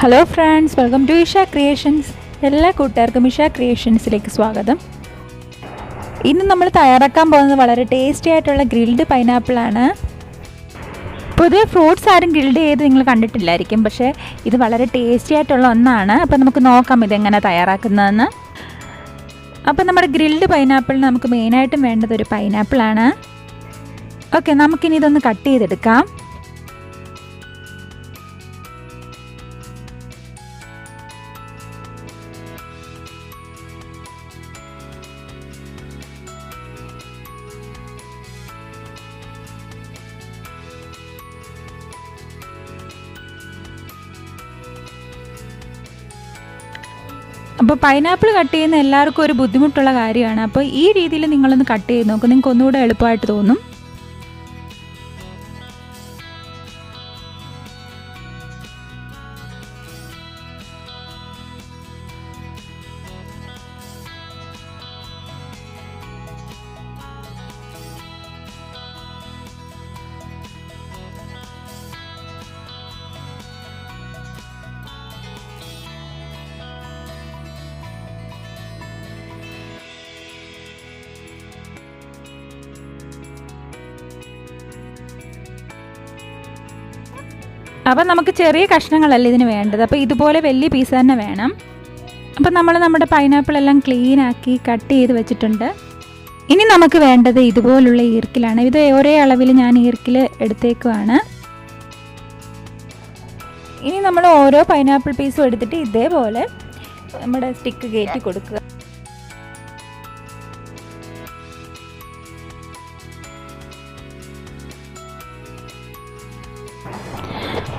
Hello friends, welcome to Isha creations. എല്ലാ കൂട്ടുകാർക്കും ഇഷ ക്രിയേഷൻസിലേക്ക് സ്വാഗതം. ഇന്ന് നമ്മൾ തയ്യാറാക്കാൻ പോകുന്നത് വളരെ ടേസ്റ്റി ആയിട്ടുള്ള ഗ്രിൽഡ് പൈനാപ്പിളാണ്. പൊതുവെ ഫ്രൂട്ട്സ് ആരും ഗ്രിൽഡ് ചെയ്ത് നിങ്ങൾ കണ്ടിട്ടില്ലായിരിക്കും, പക്ഷേ ഇത് വളരെ ടേസ്റ്റി ആയിട്ടുള്ള ഒന്നാണ്. അപ്പോൾ നമുക്ക് നോക്കാം ഇതെങ്ങനെ തയ്യാറാക്കുന്നതെന്ന്. അപ്പോൾ നമ്മുടെ ഗ്രിൽഡ് പൈനാപ്പിളിന് നമുക്ക് മെയിനായിട്ടും വേണ്ടത് ഒരു പൈനാപ്പിളാണ്. ഓക്കെ, നമുക്കിനി ഇതൊന്ന് കട്ട് ചെയ്തെടുക്കാം. അപ്പോൾ പൈനാപ്പിൾ കട്ട് ചെയ്യുന്ന എല്ലാവർക്കും ഒരു ബുദ്ധിമുട്ടുള്ള കാര്യമാണ്. അപ്പോൾ ഈ രീതിയിൽ നിങ്ങളൊന്ന് കട്ട് ചെയ്ത് നോക്കും, നിങ്ങൾക്ക് ഒന്നുകൂടെ എളുപ്പമായിട്ട് തോന്നും. അപ്പം നമുക്ക് ചെറിയ കഷ്ണങ്ങളല്ല ഇതിന് വേണ്ടത്, അപ്പോൾ ഇതുപോലെ വലിയ പീസ് തന്നെ വേണം. അപ്പം നമ്മൾ നമ്മുടെ പൈനാപ്പിൾ എല്ലാം ക്ലീനാക്കി കട്ട് ചെയ്ത് വെച്ചിട്ടുണ്ട്. ഇനി നമുക്ക് വേണ്ടത് ഇതുപോലുള്ള ഈർക്കിലാണ്. ഇത് ഒരേ അളവിൽ ഞാൻ ഈർക്കിൽ എടുത്തേക്കുവാണ്. ഇനി നമ്മൾ ഓരോ പൈനാപ്പിൾ പീസും എടുത്തിട്ട് ഇതേപോലെ നമ്മുടെ സ്റ്റിക്ക് കയറ്റി കൊടുക്കുക.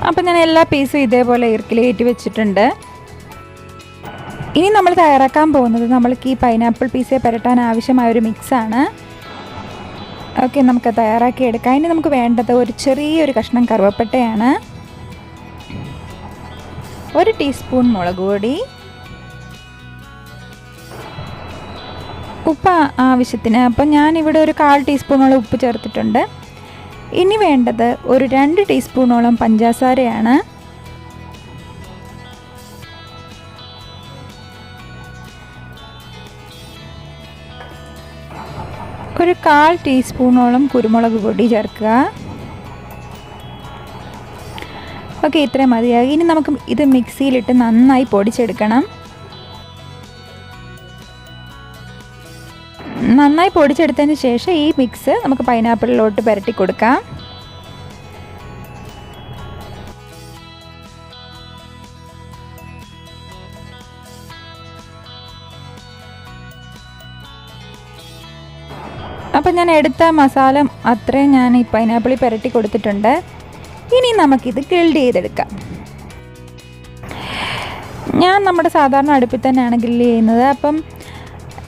അപ്പം ഞാൻ എല്ലാ പീസും ഇതേപോലെ ഈർക്കിൽ കയറ്റി വെച്ചിട്ടുണ്ട്. ഇനി നമ്മൾ തയ്യാറാക്കാൻ പോകുന്നത് നമ്മൾക്ക് ഈ പൈനാപ്പിൾ പീസെ പുരട്ടാൻ ആവശ്യമായൊരു മിക്സാണ്. ഓക്കെ, നമുക്ക് തയ്യാറാക്കി എടുക്കാം. ഇനി നമുക്ക് വേണ്ടത് ഒരു ചെറിയൊരു കഷ്ണം കറുവപ്പട്ടയാണ്, 1 ടീസ്പൂൺ മുളക് പൊടി, ഉപ്പ് ആവശ്യത്തിന്. അപ്പം ഞാനിവിടെ ഒരു 1/4 ടീസ്പൂണോളം ഉപ്പ് ചേർത്തിട്ടുണ്ട്. ഇനി വേണ്ടത് ഒരു 2 ടീസ്പൂണോളം പഞ്ചസാരയാണ്. ഒരു 1/4 ടീസ്പൂണോളം കുരുമുളക് പൊടി ചേർക്കുക. ഓക്കെ, ഇത്രയും മതിയാകും. ഇനി നമുക്ക് ഇത് മിക്സിയിലിട്ട് നന്നായി പൊടിച്ചെടുക്കണം. നന്നായി പൊടിച്ചെടുത്തതിന് ശേഷം ഈ മിക്സ് നമുക്ക് പൈനാപ്പിളിലോട്ട് പുരട്ടി കൊടുക്കാം. അപ്പം ഞാൻ എടുത്ത മസാല അത്രയും ഞാൻ ഈ പൈനാപ്പിളിൽ പുരട്ടി കൊടുത്തിട്ടുണ്ട്. ഇനി നമുക്കിത് ഗ്രിൽഡ് ചെയ്തെടുക്കാം. ഞാൻ നമ്മുടെ സാധാരണ അടുപ്പിൽ തന്നെയാണ് ഗ്രില്ല് ചെയ്യുന്നത്. അപ്പം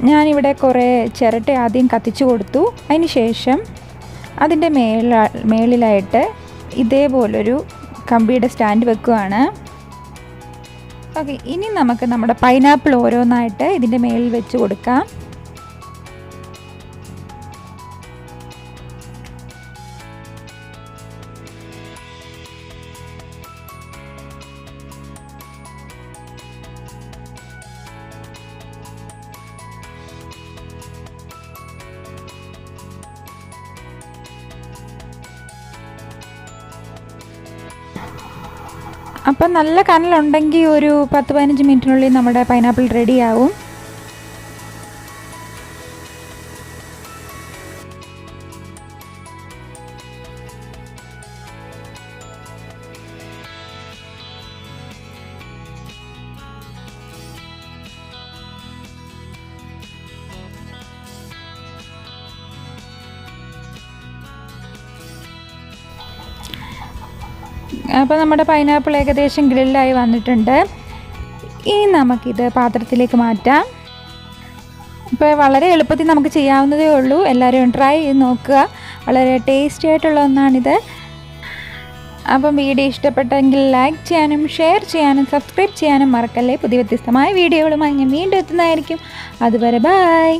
ഞാനിവിടെ കുറേ ചിരട്ട ആദ്യം കത്തിച്ചു കൊടുത്തു. അതിന് ശേഷം അതിൻ്റെ മേളിലായിട്ട് ഇതേപോലൊരു കമ്പിയുടെ സ്റ്റാൻഡ് വെക്കുകയാണ്. ഓക്കെ, ഇനി നമുക്ക് നമ്മുടെ പൈനാപ്പിൾ ഓരോന്നായിട്ട് ഇതിൻ്റെ മേളിൽ വെച്ച് കൊടുക്കാം. അപ്പം നല്ല കനലുണ്ടെങ്കിൽ ഒരു 10-15 മിനിറ്റിനുള്ളിൽ നമ്മുടെ പൈനാപ്പിൾ റെഡിയാവും. അപ്പോൾ നമ്മുടെ പൈനാപ്പിൾ ഏകദേശം ഗ്രില്ലായി വന്നിട്ടുണ്ട്. ഇനി നമുക്കിത് പാത്രത്തിലേക്ക് മാറ്റാം. ഇപ്പോൾ വളരെ എളുപ്പത്തിൽ നമുക്ക് ചെയ്യാവുന്നതേ ഉള്ളൂ. എല്ലാവരും ട്രൈ ചെയ്ത് നോക്കുക. വളരെ ടേസ്റ്റി ആയിട്ടുള്ള ഒന്നാണിത്. അപ്പം വീഡിയോ ഇഷ്ടപ്പെട്ടെങ്കിൽ ലൈക്ക് ചെയ്യാനും ഷെയർ ചെയ്യാനും സബ്സ്ക്രൈബ് ചെയ്യാനും മറക്കല്ലേ. പുതിയ വ്യത്യസ്തമായ വീഡിയോകളുമായി ഞാൻ വീണ്ടും എത്തുന്നതായിരിക്കും. അതുവരെ ബൈ.